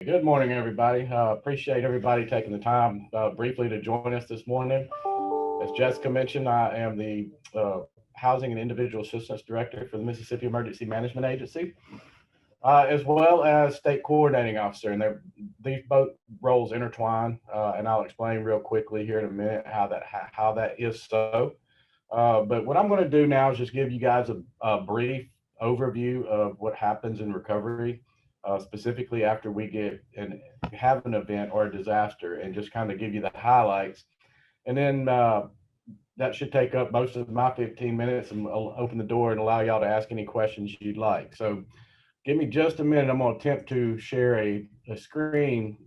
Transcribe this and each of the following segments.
Good morning, everybody. Appreciate everybody taking the time briefly to join us this morning. As Jessica mentioned, I am the Housing and Individual Assistance Director for the Mississippi Emergency Management Agency, as well as State Coordinating Officer. And these both roles intertwine, and I'll explain real quickly here in a minute how that is so. But what I'm going to do now is just give you guys a brief overview of what happens in recovery, specifically after we get and have an event or a disaster, and just kind of give you the highlights. And then that should take up most of my 15 minutes, and I'll open the door and allow y'all to ask any questions you'd like. So give me just a minute. I'm going to attempt to share a screen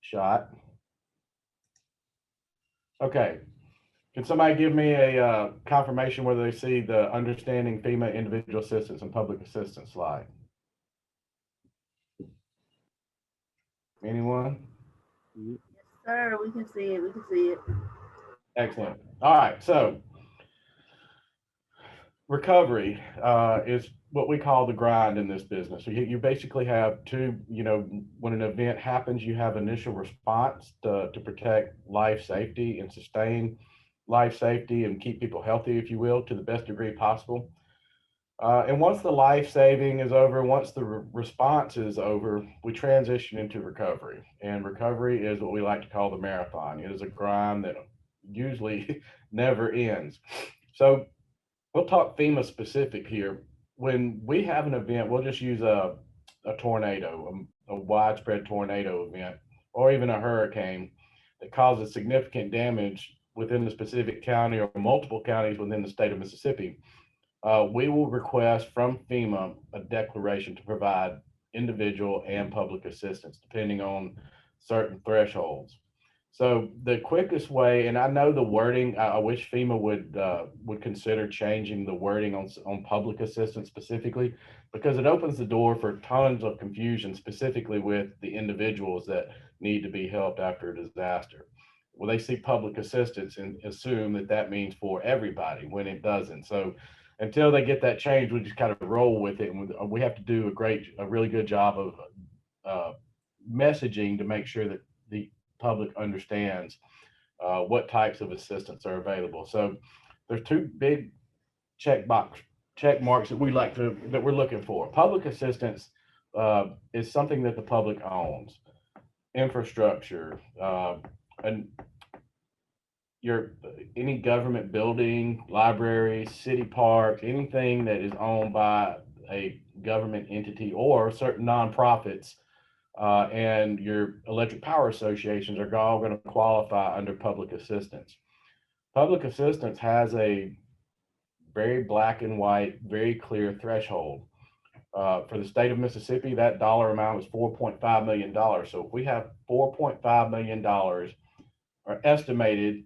shot. Okay. Can somebody give me a confirmation whether they see the understanding FEMA individual assistance and public assistance slide? Anyone? Yes, sir. We can see it. We can see it. Excellent. All right. So recovery is what we call the grind in this business. So you basically have two, when an event happens, you have initial response to protect life safety and sustain life safety and keep people healthy, if you will, to the best degree possible. And once the life saving is over, once the response is over, we transition into recovery. And recovery is what we like to call the marathon. It is a grind that usually never ends. So we'll talk FEMA specific here. When we have an event, we'll just use a tornado, a widespread tornado event, or even a hurricane that causes significant damage within the specific county or multiple counties within the state of Mississippi. We will request from FEMA a declaration to provide individual and public assistance, depending on certain thresholds. So the quickest way, and I know the wording, I wish FEMA would consider changing the wording on public assistance specifically, because it opens the door for tons of confusion, specifically with the individuals that need to be helped after a disaster. Well, they see public assistance and assume that that means for everybody when it doesn't. So until they get that change, we just kind of roll with it, and we have to do a really good job of uh, messaging to make sure that the public understands what types of assistance are available. So there's two big check box check marks that we're looking for. Public assistance is something that the public owns, infrastructure, and your any government building, library, city parks, anything that is owned by a government entity or certain nonprofits, and your electric power associations are all going to qualify under public assistance. Public assistance has a very black and white, very clear threshold. For the state of Mississippi, that dollar amount is $4.5 million. So if we have $4.5 million are estimated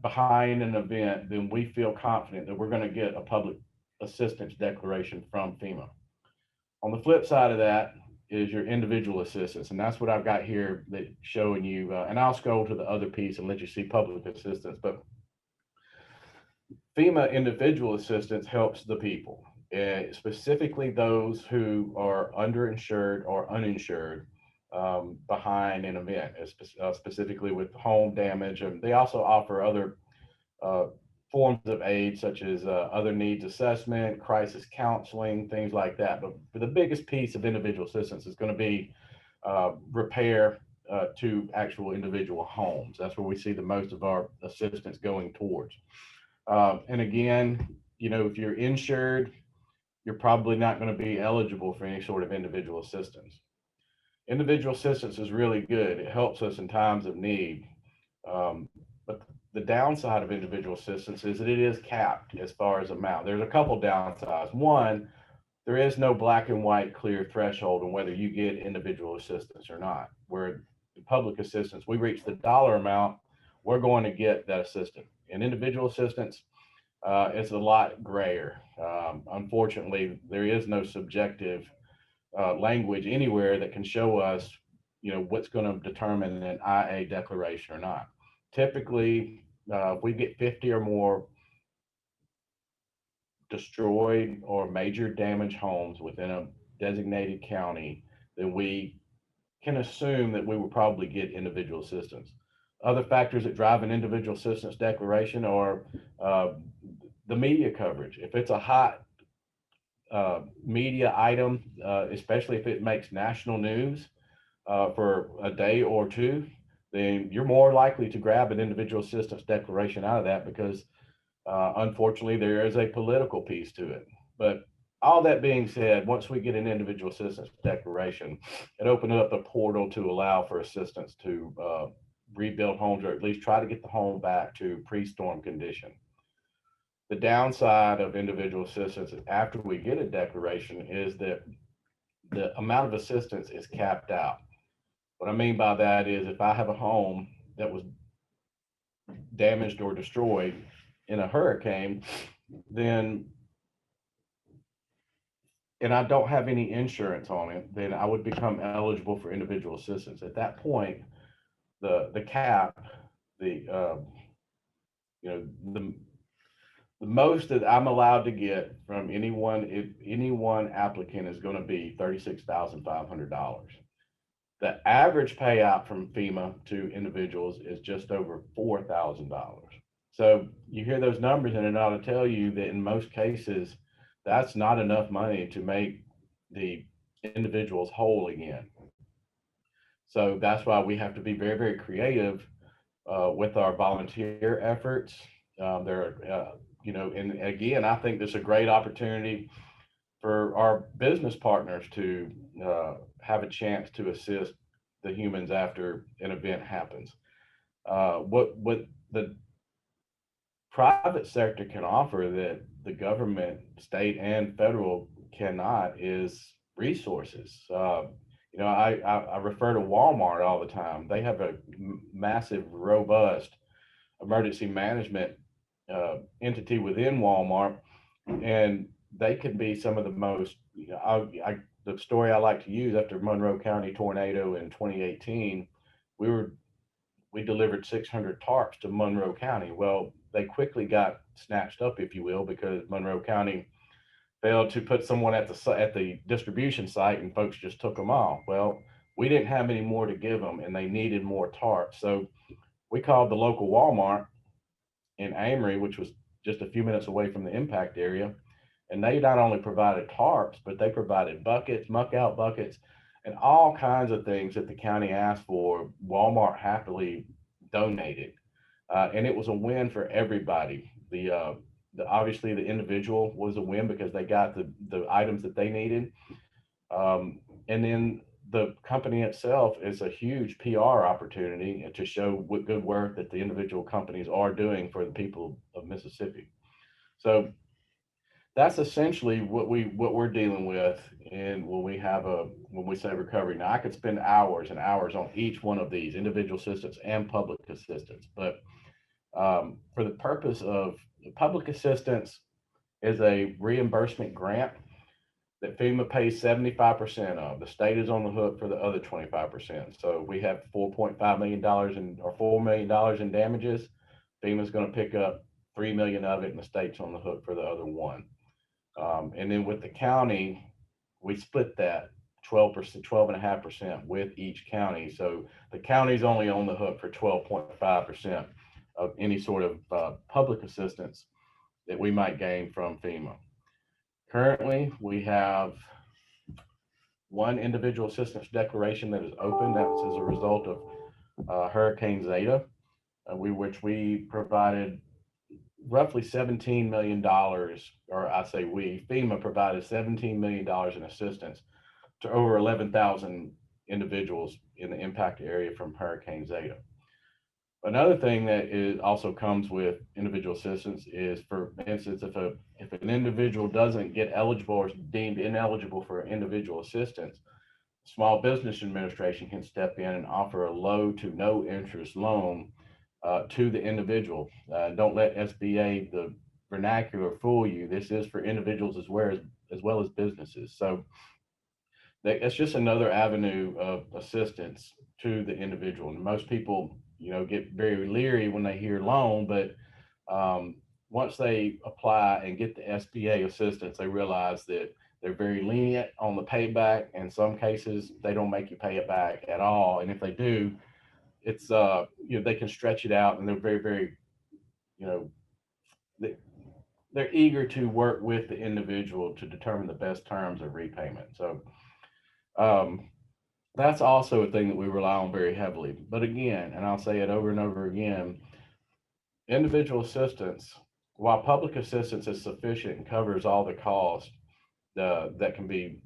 behind an event, then we feel confident that we're going to get a public assistance declaration from FEMA. On the flip side of that is your individual assistance, and that's what I've got here that showing you. And I'll scroll to the other piece and let you see public assistance. But FEMA individual assistance helps the people, specifically those who are underinsured or uninsured behind an event, specifically with home damage. And they also offer other uh, forms of aid, such as other needs assessment, crisis counseling, things like that. But the biggest piece of individual assistance is going to be repair to actual individual homes. That's where we see the most of our assistance going towards. And again, if you're insured, you're probably not going to be eligible for any sort of individual assistance. Individual assistance is really good. It helps us in times of need. But the downside of individual assistance is that it is capped as far as amount. There's a couple downsides. One, there is no black and white clear threshold on whether you get individual assistance or not. Where the public assistance, we reach the dollar amount, we're going to get that assistance. In individual assistance, it's a lot grayer. Unfortunately, there is no subjective language anywhere that can show us, what's going to determine an IA declaration or not. Typically, if we get 50 or more destroyed or major damage homes within a designated county, then we can assume that we will probably get individual assistance. Other factors that drive an individual assistance declaration are uh, the media coverage. If it's a hot media item, especially if it makes national news for a day or two, then you're more likely to grab an individual assistance declaration out of that because unfortunately there is a political piece to it. But all that being said, once we get an individual assistance declaration, it opened up a portal to allow for assistance to rebuild homes or at least try to get the home back to pre-storm condition. The downside of individual assistance after we get a declaration is that the amount of assistance is capped out. What I mean by that is if I have a home that was damaged or destroyed in a hurricane, then and I don't have any insurance on it, then I would become eligible for individual assistance. At that point, the cap, the you know the most that I'm allowed to get from anyone, if any one applicant is going to be $36,500. The average payout from FEMA to individuals is just over $4,000. So you hear those numbers and it ought to tell you that in most cases, that's not enough money to make the individuals whole again. So that's why we have to be very, very creative with our volunteer efforts. And again, I think there's a great opportunity for our business partners to have a chance to assist the humans after an event happens. What the private sector can offer that the government, state and federal, cannot is resources. I refer to Walmart all the time. They have a massive, robust emergency management entity within Walmart, and they can be some of the most. The story I like to use after Monroe County tornado in 2018, we delivered 600 tarps to Monroe County. Well, they quickly got snatched up, if you will, because Monroe County failed to put someone at the distribution site, and folks just took them off. Well, we didn't have any more to give them, and they needed more tarps. So we called the local Walmart in Amory, which was just a few minutes away from the impact area, and they not only provided tarps, but they provided buckets, muck out buckets, and all kinds of things that the county asked for. Walmart happily donated, and it was a win for everybody. Obviously the individual was a win because they got the items that they needed, and then the company itself is a huge PR opportunity to show what good work that the individual companies are doing for the people of Mississippi. So that's essentially what we're dealing with. And when we say recovery, now I could spend hours and hours on each one of these individual assistance and public assistance, but for the purpose of public assistance is a reimbursement grant that FEMA pays 75% of. The state is on the hook for the other 25%. So we have $4.5 million or $4 million in damages. FEMA's going to pick up 3 million of it, and the state's on the hook for the other one. And then with the county, we split that 12%, 12.5% with each county. So the county's only on the hook for 12.5% of any sort of public assistance that we might gain from FEMA. Currently, we have one individual assistance declaration that is open. That's as a result of Hurricane Zeta, which we provided roughly $17 million, or I say FEMA provided $17 million in assistance to over 11,000 individuals in the impact area from Hurricane Zeta. Another thing that also comes with individual assistance is, for instance, if an individual doesn't get eligible or is deemed ineligible for individual assistance, Small Business Administration can step in and offer a low to no interest loan to the individual. Don't let SBA, the vernacular, fool you. This is for individuals as well as businesses. So that's just another avenue of assistance to the individual. And most people, get very leery when they hear loan, but once they apply and get the SBA assistance, they realize that They're very lenient on the payback. In some cases, they don't make you pay it back at all. And if they do, it's they can stretch it out, and they're very, very, you know, they, they're eager to work with the individual to determine the best terms of repayment. So um, that's also a thing that we rely on very heavily. But again, and I'll say it over and over again, individual assistance, while public assistance is sufficient and covers all the costs that can be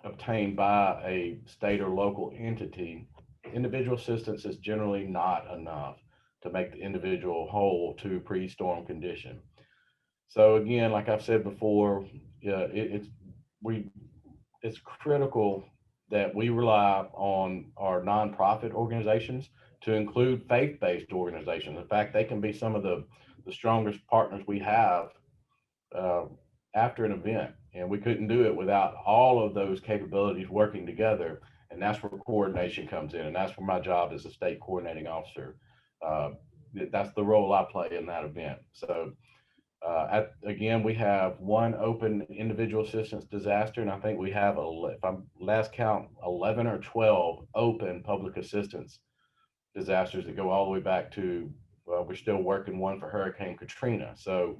obtained by a state or local entity, individual assistance is generally not enough to make the individual whole to pre-storm condition. So again, like I've said before, yeah, we it's critical that we rely on our nonprofit organizations to include faith-based organizations. In fact, they can be some of the strongest partners we have uh, after an event, and we couldn't do it without all of those capabilities working together. And that's where coordination comes in, and that's where my job as a state coordinating officer. Uh, that's the role I play in that event. So again, we have one open individual assistance disaster, and I think we have, if I'm last count, 11 or 12 open public assistance disasters that go all the way back to, we're still working one for Hurricane Katrina. So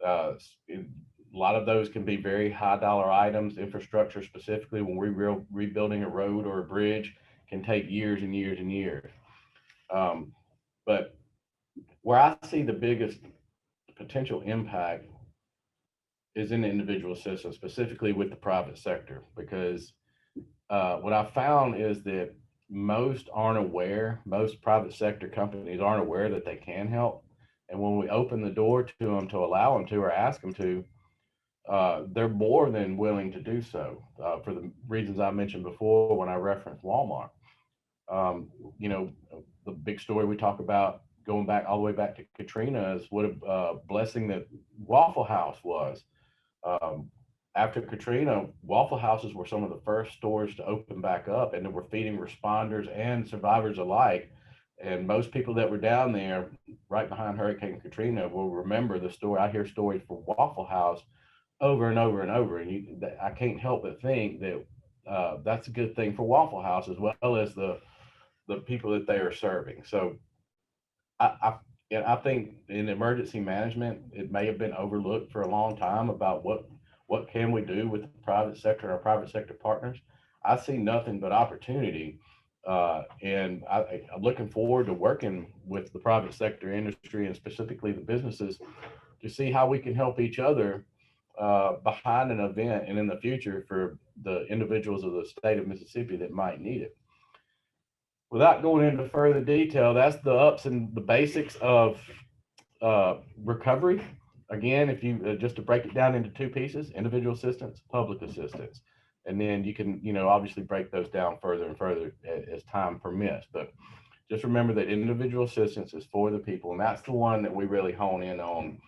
uh, a lot of those can be very high dollar items. Infrastructure, specifically when we're rebuilding a road or a bridge, can take years and years and years. Um, but where I see the biggest potential impact is in the individual system, specifically with the private sector, because what I found is that most private sector companies aren't aware that they can help. And when we open the door to them to allow them to or ask them to, they're more than willing to do so for the reasons I mentioned before when I referenced Walmart. Um, you know, the big story we talk about going back all the way back to Katrina is what a blessing that Waffle House was. um, After Katrina, Waffle Houses were some of the first stores to open back up, and they were feeding responders and survivors alike. And most people that were down there right behind Hurricane Katrina will remember the story. I hear stories from Waffle House over and over and over, and I can't help but think that that's a good thing for Waffle House as well as the people that they are serving. So I think in emergency management, it may have been overlooked for a long time about what can we do with the private sector and our private sector partners. I see nothing but opportunity, and I'm looking forward to working with the private sector industry and specifically the businesses to see how we can help each other behind an event and in the future for the individuals of the state of Mississippi that might need it. Without going into further detail, that's the ups and the basics of recovery. Again, if you just to break it down into two pieces: individual assistance, public assistance, and then you can obviously break those down further and further as time permits. But just remember that individual assistance is for the people, and that's the one that we really hone in on.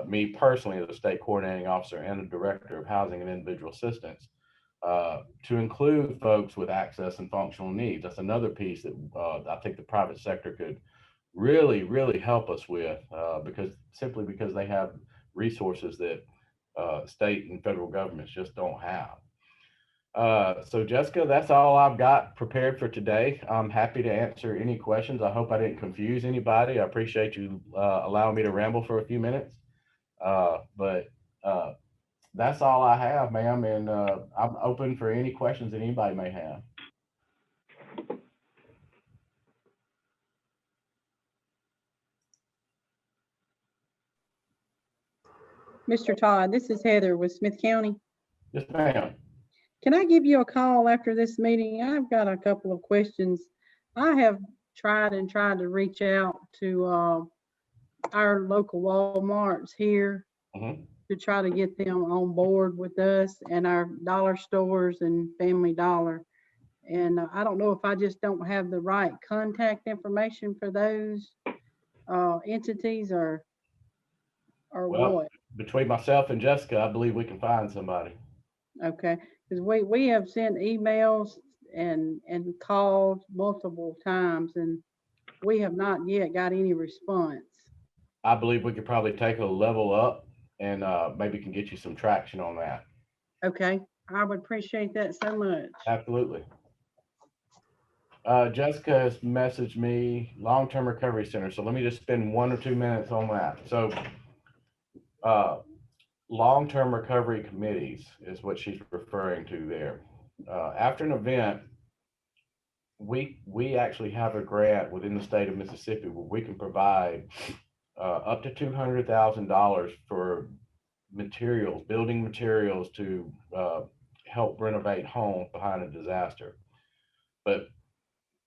Me personally, as a state coordinating officer and a director of housing and individual assistance, to include folks with access and functional needs. That's another piece that I think the private sector could really, really help us with because simply because they have resources that state and federal governments just don't have. So Jessica, that's all I've got prepared for today. I'm happy to answer any questions. I hope I didn't confuse anybody. I appreciate you allowing me to ramble for a few minutes. But that's all I have, ma'am, and I'm open for any questions that anybody may have. Mr. Todd, this is Heather with Smith County. Yes, ma'am. Can I give you a call after this meeting? I've got a couple of questions. I have tried to reach out to our local Walmarts here Hmm. to try to get them on board with us and our dollar stores and Family Dollar. And I don't know if I just don't have the right contact information for those entities or Well, what. between myself and Jessica, I believe we can find somebody. Okay, because we have sent emails and called multiple times, and we have not yet got any response. I believe we could probably take a level up and maybe can get you some traction on that. Okay, I would appreciate that so much. Absolutely. Jessica has messaged me long-term recovery center. So let me just spend 1 or 2 minutes on that. So, uh, long-term recovery committees is what she's referring to there. After an event, we actually have a grant within the state of Mississippi where we can provide up to $200,000 for materials, building materials to help renovate homes behind a disaster. But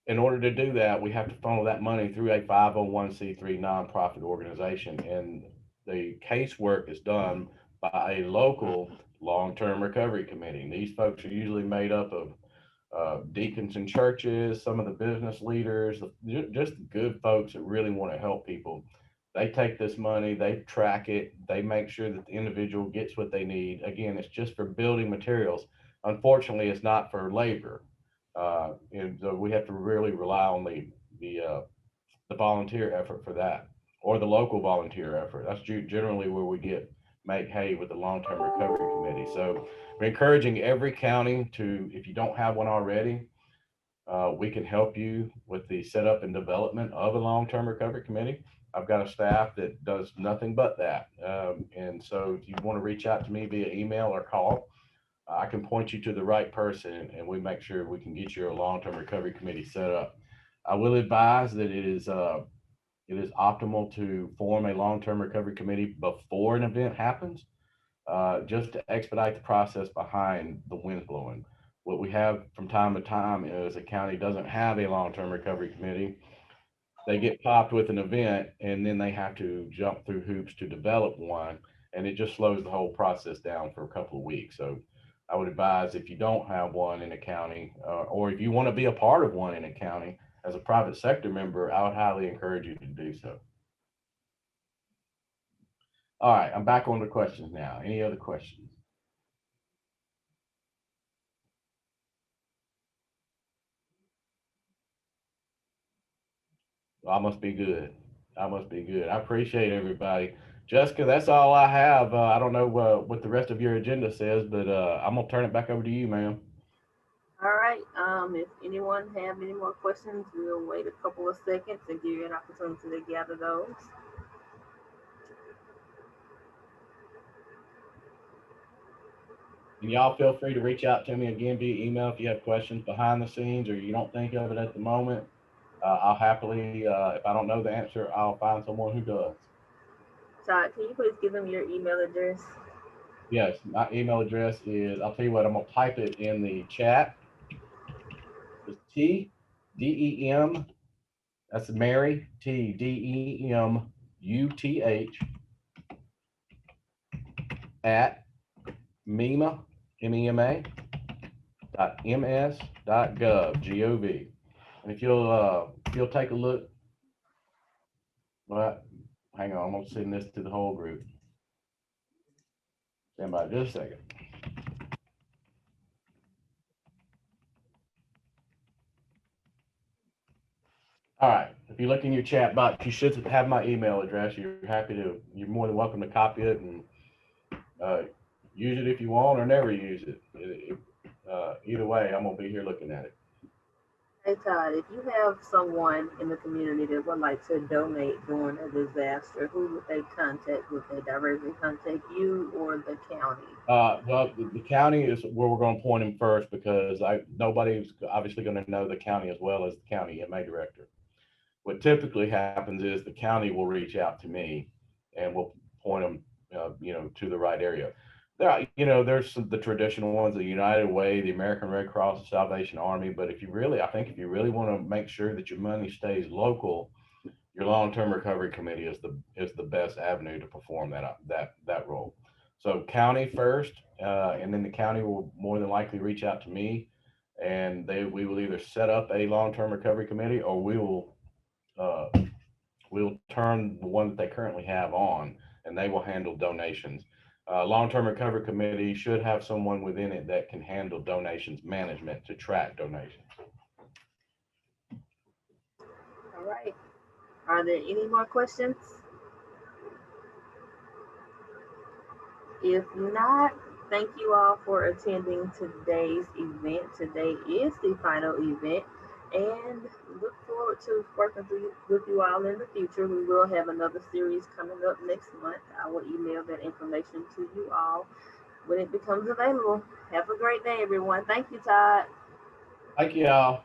in order to do that, we have to funnel that money through a 501c3 nonprofit organization. And the casework is done by a local long-term recovery committee. And these folks are usually made up of deacons in churches, some of the business leaders, just good folks that really want to help people. They take this money, they track it, they make sure that the individual gets what they need. Again, it's just for building materials. Unfortunately, it's not for labor. And so we have to really rely on the volunteer effort for that, or the local volunteer effort. That's generally where we make hay with the long-term recovery committee. So we're encouraging every county to, if you don't have one already, we can help you with the setup and development of a long-term recovery committee. I've got a staff that does nothing but that. And so if you want to reach out to me via email or call, I can point you to the right person and we make sure we can get you a long-term recovery committee set up. I will advise that it is optimal to form a long-term recovery committee before an event happens, just to expedite the process behind the wind blowing. What we have from time to time is a county doesn't have a long-term recovery committee. They get popped with an event and then they have to jump through hoops to develop one. And it just slows the whole process down for a couple of weeks. So I would advise, if you don't have one in a county, or if you want to be a part of one in a county as a private sector member, I would highly encourage you to do so. All right, I'm back on the questions now. Any other questions? Well, I must be good. I must be good. I appreciate everybody. Jessica, that's all I have. I don't know what the rest of your agenda says, but I'm gonna turn it back over to you, ma'am. All right. If anyone have any more questions, we'll wait a couple of seconds and give you an opportunity to gather those. And y'all feel free to reach out to me again via email if you have questions behind the scenes or you don't think of it at the moment. I'll happily, if I don't know the answer, I'll find someone who does. Todd, can you please give them your email address? Yes, my email address is, I'll tell you what, I'm gonna type it in the chat. It's TDEM, that's Mary, TDEMUTH at MEMA, MEMA .ms.gov, GOV. And if you'll take a look, well, hang on, I'm gonna send this to the whole group. Stand by just a second. All right, if you look in your chat box, you should have my email address. You're more than welcome to copy it and use it if you want or never use it. Either way, I'm gonna be here looking at it. Hey Todd, if you have someone in the community that would like to donate during a disaster, who would they contact? Would they directly contact you or the county? Well, the county is where we're going to point them first because nobody's obviously going to know the county as well as the county MA director. What typically happens is the county will reach out to me and we'll point them, to the right area. There's the traditional ones, the United Way, the American Red Cross, the Salvation Army. But if you really want to make sure that your money stays local, your long-term recovery committee is the best avenue to perform that role. So county first, and then the county will more than likely reach out to me, and we will either set up a long-term recovery committee or we'll turn the one that they currently have on, and they will handle donations. Long-term recovery committee should have someone within it that can handle donations management to track donations. All right. Are there any more questions? If not, thank you all for attending today's event. Today is the final event, and look forward to working with you all in the future. We will have another series coming up next month. I will email that information to you all when it becomes available. Have a great day, everyone. Thank you, Todd. Thank you all.